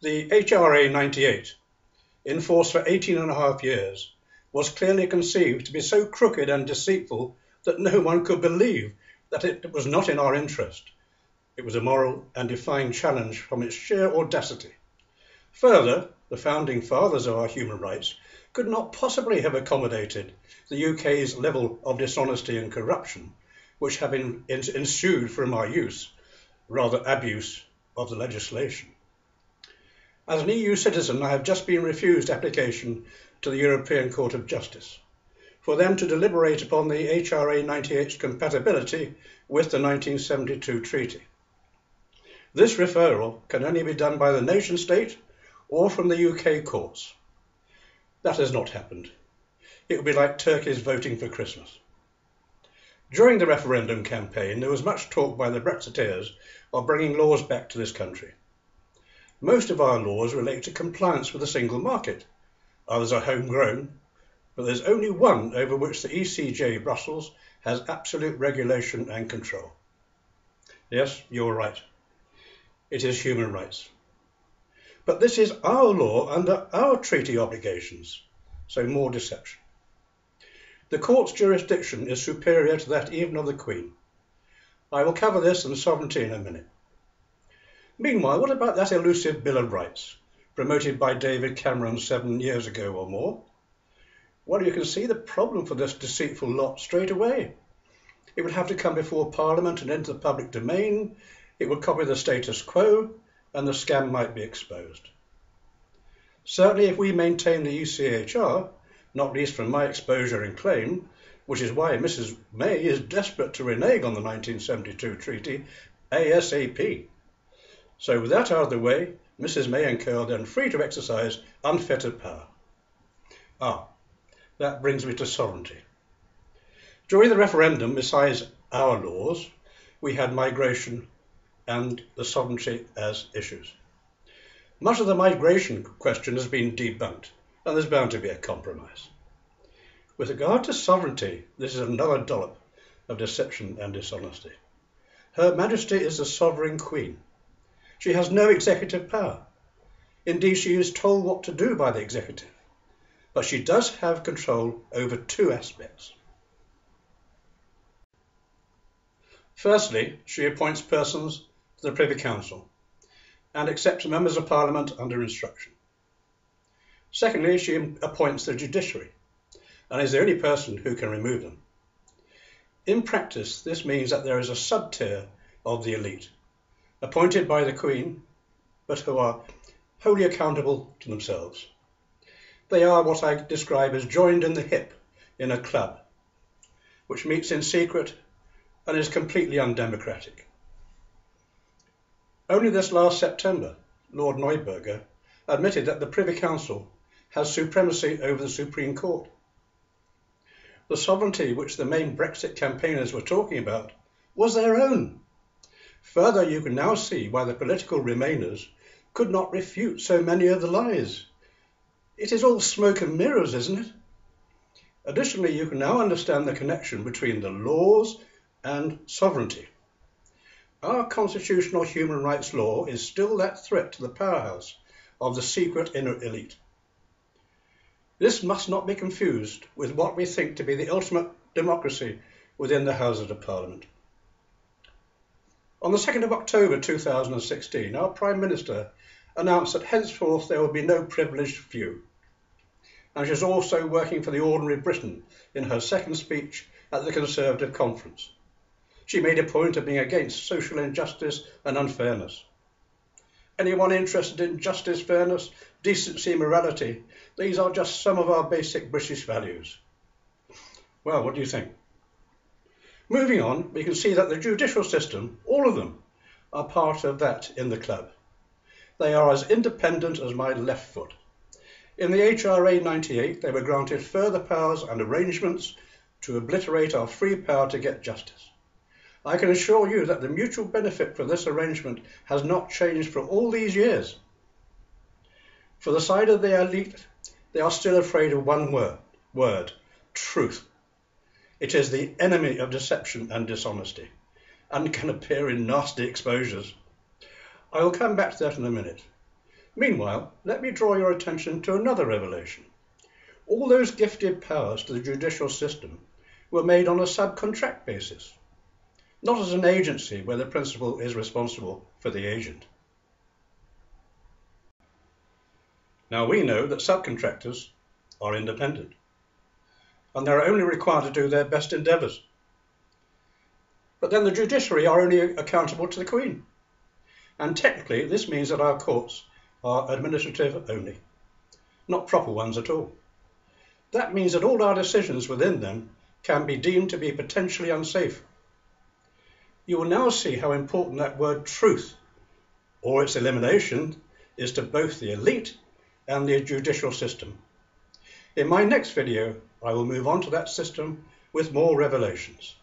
The HRA 98, in force for 18.5 years, was clearly conceived to be so crooked and deceitful that no one could believe that it was not in our interest. It was a moral and defying challenge from its sheer audacity. Further, the founding fathers of our human rights could not possibly have accommodated the UK's level of dishonesty and corruption, which have ensued from our use, rather abuse, of the legislation. As an EU citizen, I have just been refused application to the European Court of Justice for them to deliberate upon the HRA 98's compatibility with the 1972 treaty. This referral can only be done by the nation state or from the UK courts. That has not happened. It would be like turkeys voting for Christmas. During the referendum campaign, there was much talk by the Brexiteers of bringing laws back to this country. Most of our laws relate to compliance with the single market. Others are homegrown, but there's only one over which the ECJ Brussels has absolute regulation and control. Yes, you're right. It is human rights. But this is our law under our treaty obligations, so more deception. The court's jurisdiction is superior to that even of the Queen. I will cover this and sovereignty in a minute. Meanwhile, what about that elusive Bill of Rights, promoted by David Cameron 7 years ago or more? Well, you can see the problem for this deceitful lot straight away. It would have to come before Parliament and into the public domain. It would copy the status quo, and the scam might be exposed. Certainly, if we maintain the ECHR, not least from my exposure and claim, which is why Mrs. May is desperate to renege on the 1972 treaty ASAP. So with that out of the way, Mrs. May and co are then free to exercise unfettered power. That brings me to sovereignty. During the referendum, besides our laws, we had migration and the sovereignty as issues. Much of the migration question has been debunked, and there's bound to be a compromise. With regard to sovereignty, this is another dollop of deception and dishonesty. Her Majesty is the sovereign Queen. She has no executive power. Indeed, she is told what to do by the executive. But she does have control over two aspects. Firstly, she appoints persons to the Privy Council and accepts members of Parliament under instruction. Secondly, she appoints the judiciary and is the only person who can remove them. In practice, this means that there is a sub-tier of the elite, appointed by the Queen, but who are wholly accountable to themselves. They are what I describe as joined in the hip in a club, which meets in secret and is completely undemocratic. Only this last September, Lord Neuberger admitted that the Privy Council has supremacy over the Supreme Court. The sovereignty which the main Brexit campaigners were talking about was their own. Further, you can now see why the political Remainers could not refute so many of the lies. It is all smoke and mirrors, isn't it? Additionally, you can now understand the connection between the laws and sovereignty. Our constitutional human rights law is still that threat to the powerhouse of the secret inner elite. This must not be confused with what we think to be the ultimate democracy within the Houses of Parliament. On the 2nd of October 2016, our Prime Minister announced that henceforth there will be no privileged few. And she is also working for the ordinary Briton in her second speech at the Conservative Conference. She made a point of being against social injustice and unfairness. Anyone interested in justice, fairness, decency, morality, these are just some of our basic British values. Well, what do you think? Moving on, we can see that the judicial system, all of them, are part of that in the club. They are as independent as my left foot. In the HRA 98, they were granted further powers and arrangements to obliterate our free power to get justice. I can assure you that the mutual benefit for this arrangement has not changed for all these years. For the side of the elite, they are still afraid of one word, truth. It is the enemy of deception and dishonesty, and can appear in nasty exposures. I will come back to that in a minute. Meanwhile, let me draw your attention to another revelation. All those gifted powers to the judicial system were made on a subcontract basis, not as an agency where the principal is responsible for the agent. Now we know that subcontractors are independent, and they're only required to do their best endeavours. But then the judiciary are only accountable to the Queen, and technically this means that our courts are administrative only, not proper ones at all. That means that all our decisions within them can be deemed to be potentially unsafe. You will now see how important that word truth, or its elimination, is to both the elite and the judicial system. In my next video, I will move on to that system with more revelations.